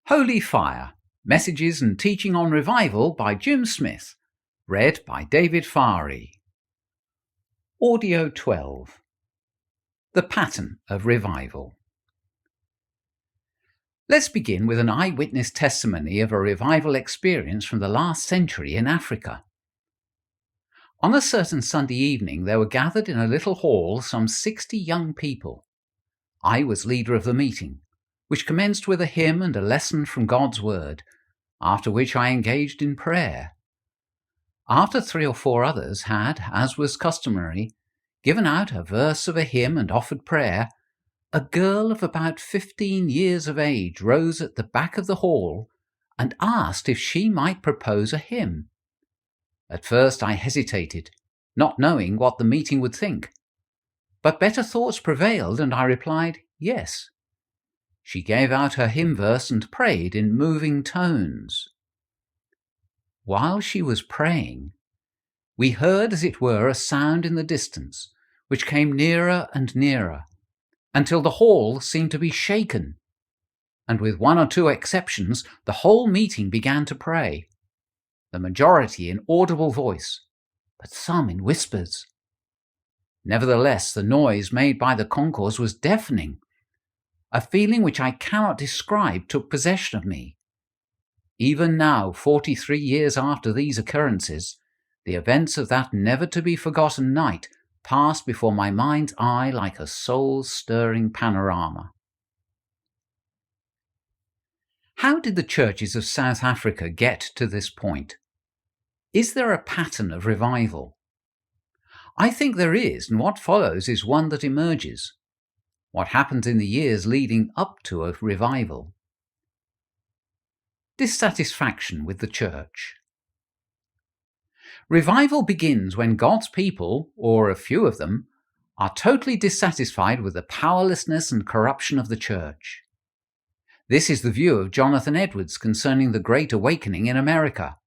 Holy Fire, Messages and Teaching on Revival by Jim Smith, read by David Farey. Audio 12. The Pattern of Revival. Let's begin with an eyewitness testimony of a revival experience from the last century in Africa. On a certain Sunday evening, there were gathered in a little hall some 60 young people. I was leader of the meeting, which commenced with a hymn and a lesson from God's Word, after which I engaged in prayer. After 3 or 4 others had, as was customary, given out a verse of a hymn and offered prayer, a girl of about 15 years of age rose at the back of the hall and asked if she might propose a hymn. At first I hesitated, not knowing what the meeting would think. But better thoughts prevailed, and I replied, yes. She gave out her hymn verse and prayed in moving tones. While she was praying, we heard, as it were, a sound in the distance, which came nearer and nearer, until the hall seemed to be shaken, and with 1 or 2 exceptions, the whole meeting began to pray, the majority in audible voice, but some in whispers. Nevertheless, the noise made by the concourse was deafening. A feeling which I cannot describe took possession of me. Even now, 43 years after these occurrences, the events of that never-to-be-forgotten night pass before my mind's eye like a soul-stirring panorama. How did the churches of South Africa get to this point? Is there a pattern of revival? I think there is, and what follows is one that emerges. What happens in the years leading up to a revival? Dissatisfaction with the church. Revival begins when God's people, or a few of them, are totally dissatisfied with the powerlessness and corruption of the church. This is the view of Jonathan Edwards concerning the Great Awakening in America.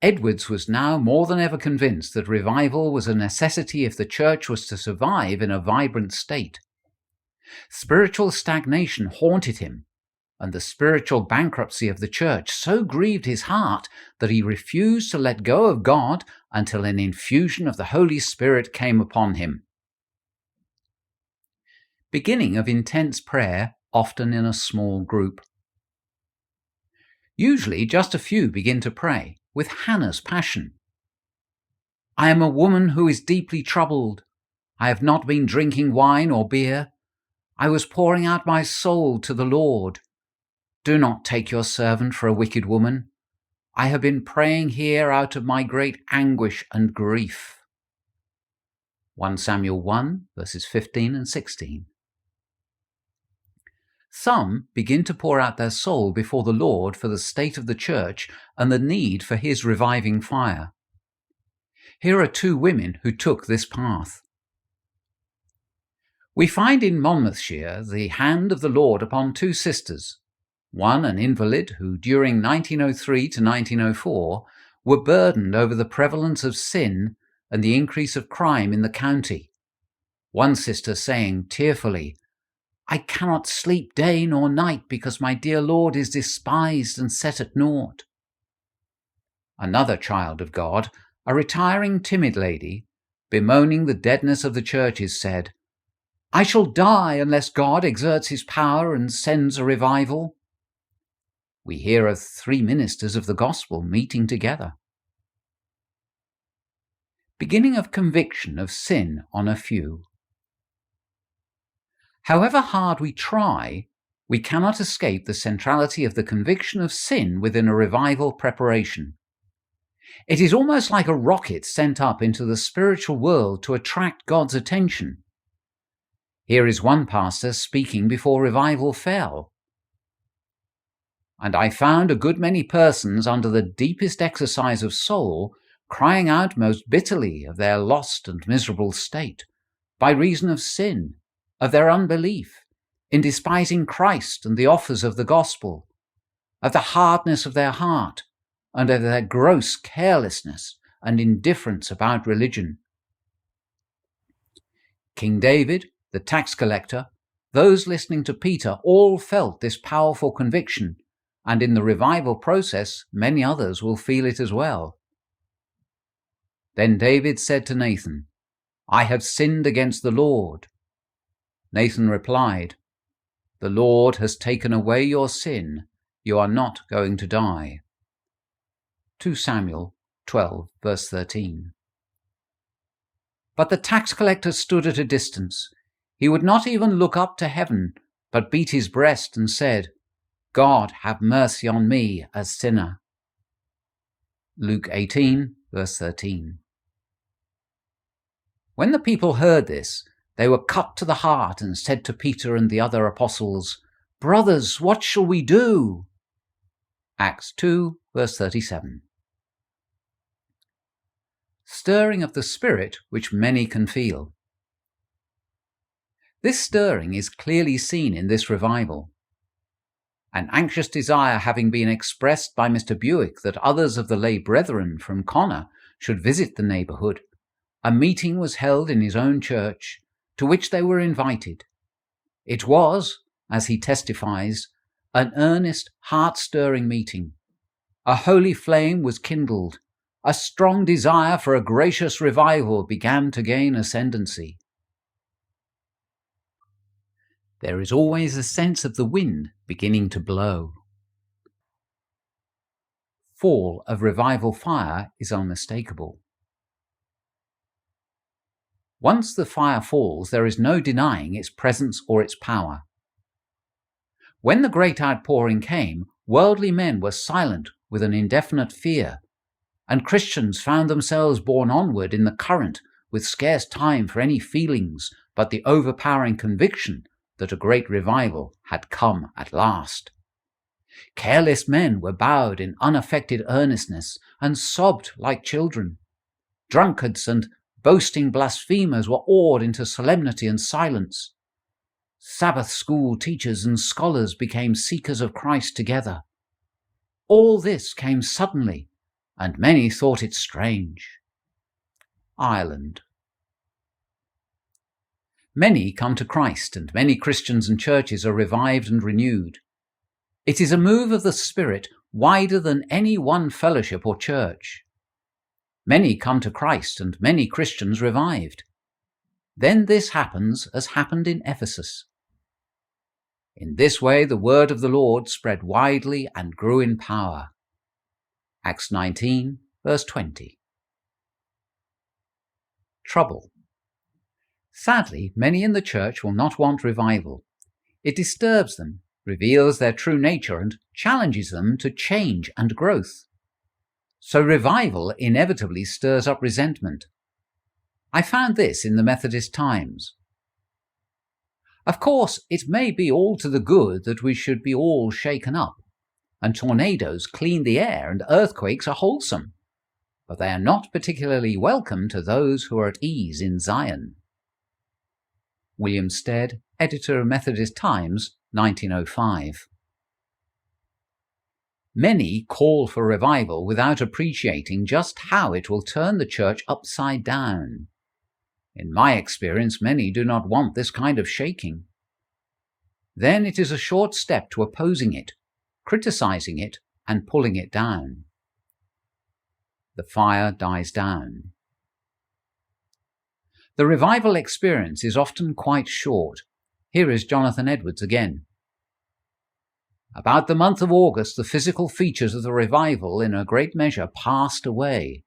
Edwards was now more than ever convinced that revival was a necessity if the church was to survive in a vibrant state. Spiritual stagnation haunted him, and the spiritual bankruptcy of the church so grieved his heart that he refused to let go of God until an infusion of the Holy Spirit came upon him. Beginning of intense prayer, often in a small group. Usually just a few begin to pray, with Hannah's passion. I am a woman who is deeply troubled. I have not been drinking wine or beer. I was pouring out my soul to the Lord. Do not take your servant for a wicked woman. I have been praying here out of my great anguish and grief. 1 Samuel 1, verses 15 and 16. Some begin to pour out their soul before the Lord for the state of the church and the need for his reviving fire. Here are 2 women who took this path. We find in Monmouthshire the hand of the Lord upon 2 sisters, one an invalid who during 1903 to 1904 were burdened over the prevalence of sin and the increase of crime in the county. One sister saying tearfully, I cannot sleep day nor night because my dear Lord is despised and set at naught. Another child of God, a retiring timid lady, bemoaning the deadness of the churches, said, I shall die unless God exerts his power and sends a revival. We hear of 3 ministers of the gospel meeting together. Beginning of conviction of sin on a few. However hard we try, we cannot escape the centrality of the conviction of sin within a revival preparation. It is almost like a rocket sent up into the spiritual world to attract God's attention. Here is one pastor speaking before revival fell. And I found a good many persons under the deepest exercise of soul crying out most bitterly of their lost and miserable state, by reason of sin, of their unbelief, in despising Christ and the offers of the gospel, of the hardness of their heart, and of their gross carelessness and indifference about religion. King David, the tax collector, Those listening to Peter all felt this powerful conviction, and in the revival process, many others will feel it as well. Then David said to Nathan, "I have sinned against the Lord." Nathan replied, "The Lord has taken away your sin. You are not going to die." 2 Samuel 12, verse 13. But the tax collector stood at a distance. He would not even look up to heaven, but beat his breast and said, "God, have mercy on me, a sinner." Luke 18, verse 13. When the people heard this, they were cut to the heart and said to Peter and the other apostles, "Brothers, what shall we do?" Acts 2, verse 37. Stirring of the Spirit which many can feel. This stirring is clearly seen in this revival. An anxious desire having been expressed by Mr. Buick that others of the lay brethren from Connor should visit the neighbourhood, a meeting was held in his own church, to which they were invited. It was, as he testifies, an earnest, heart-stirring meeting. A holy flame was kindled. A strong desire for a gracious revival began to gain ascendancy. There is always a sense of the wind beginning to blow. Fall of revival fire is unmistakable. Once the fire falls, there is no denying its presence or its power. When the great outpouring came, worldly men were silent with an indefinite fear, and Christians found themselves borne onward in the current with scarce time for any feelings but the overpowering conviction that a great revival had come at last. Careless men were bowed in unaffected earnestness and sobbed like children. Drunkards and boasting blasphemers were awed into solemnity and silence. Sabbath school teachers and scholars became seekers of Christ together. All this came suddenly, and many thought it strange. Ireland. Many come to Christ, and many Christians and churches are revived and renewed. It is a move of the Spirit wider than any one fellowship or church. Many come to Christ, and many Christians revived. Then this happens as happened in Ephesus. In this way the word of the Lord spread widely and grew in power. Acts 19, verse 20. Trouble. Sadly, many in the church will not want revival. It disturbs them, reveals their true nature, and challenges them to change and growth. So revival inevitably stirs up resentment. I found this in the Methodist Times. Of course, it may be all to the good that we should be all shaken up, and tornadoes clean the air and earthquakes are wholesome, but they are not particularly welcome to those who are at ease in Zion. William Stead, editor of Methodist Times, 1905. Many call for revival without appreciating just how it will turn the church upside down. In my experience, many do not want this kind of shaking. Then it is a short step to opposing it, criticizing it, and pulling it down. The fire dies down. The revival experience is often quite short. Here is Jonathan Edwards again. About the month of August, the physical features of the revival in a great measure passed away.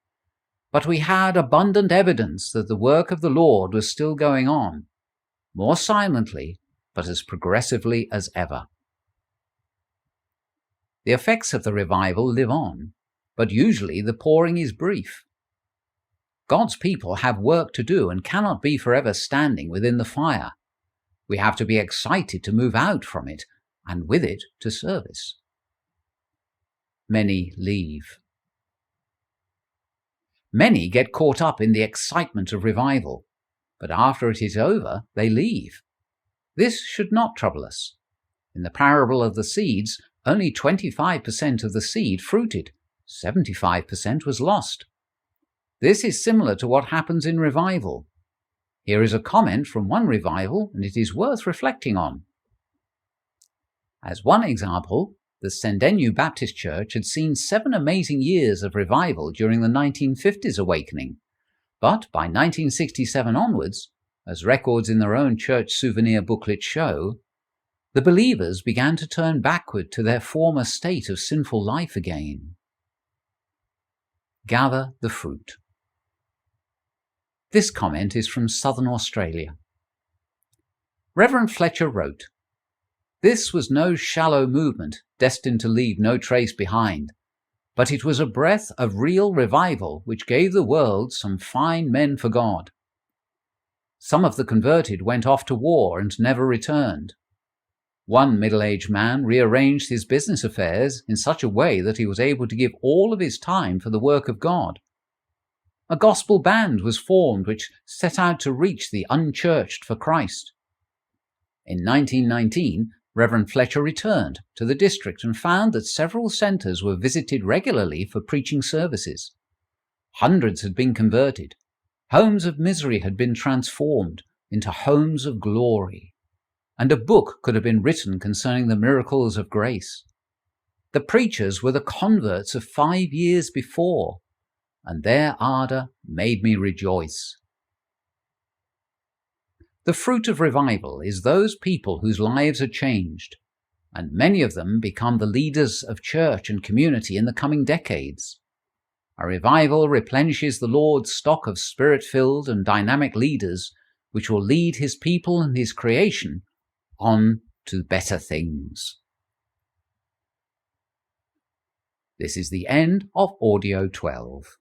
But we had abundant evidence that the work of the Lord was still going on, more silently, but as progressively as ever. The effects of the revival live on, but usually the pouring is brief. God's people have work to do and cannot be forever standing within the fire. We have to be excited to move out from it, and with it to service. Many leave. Many get caught up in the excitement of revival, but after it is over, they leave. This should not trouble us. In the parable of the seeds, only 25% of the seed fruited, 75% was lost. This is similar to what happens in revival. Here is a comment from one revival, and it is worth reflecting on. As one example, the Sendenyu Baptist Church had seen 7 amazing years of revival during the 1950s awakening, but by 1967 onwards, as records in their own church souvenir booklet show, the believers began to turn backward to their former state of sinful life again. Gather the fruit. This comment is from Southern Australia. Reverend Fletcher wrote, "This was no shallow movement destined to leave no trace behind, but it was a breath of real revival which gave the world some fine men for God. Some of the converted went off to war and never returned. One middle-aged man rearranged his business affairs in such a way that he was able to give all of his time for the work of God. A gospel band was formed which set out to reach the unchurched for Christ. In 1919, Reverend Fletcher returned to the district and found that several centres were visited regularly for preaching services. Hundreds had been converted. Homes of misery had been transformed into homes of glory. And a book could have been written concerning the miracles of grace. The preachers were the converts of 5 years before, and their ardour made me rejoice." The fruit of revival is those people whose lives are changed, and many of them become the leaders of church and community in the coming decades. A revival replenishes the Lord's stock of spirit-filled and dynamic leaders which will lead his people and his creation on to better things. This is the end of Audio 12.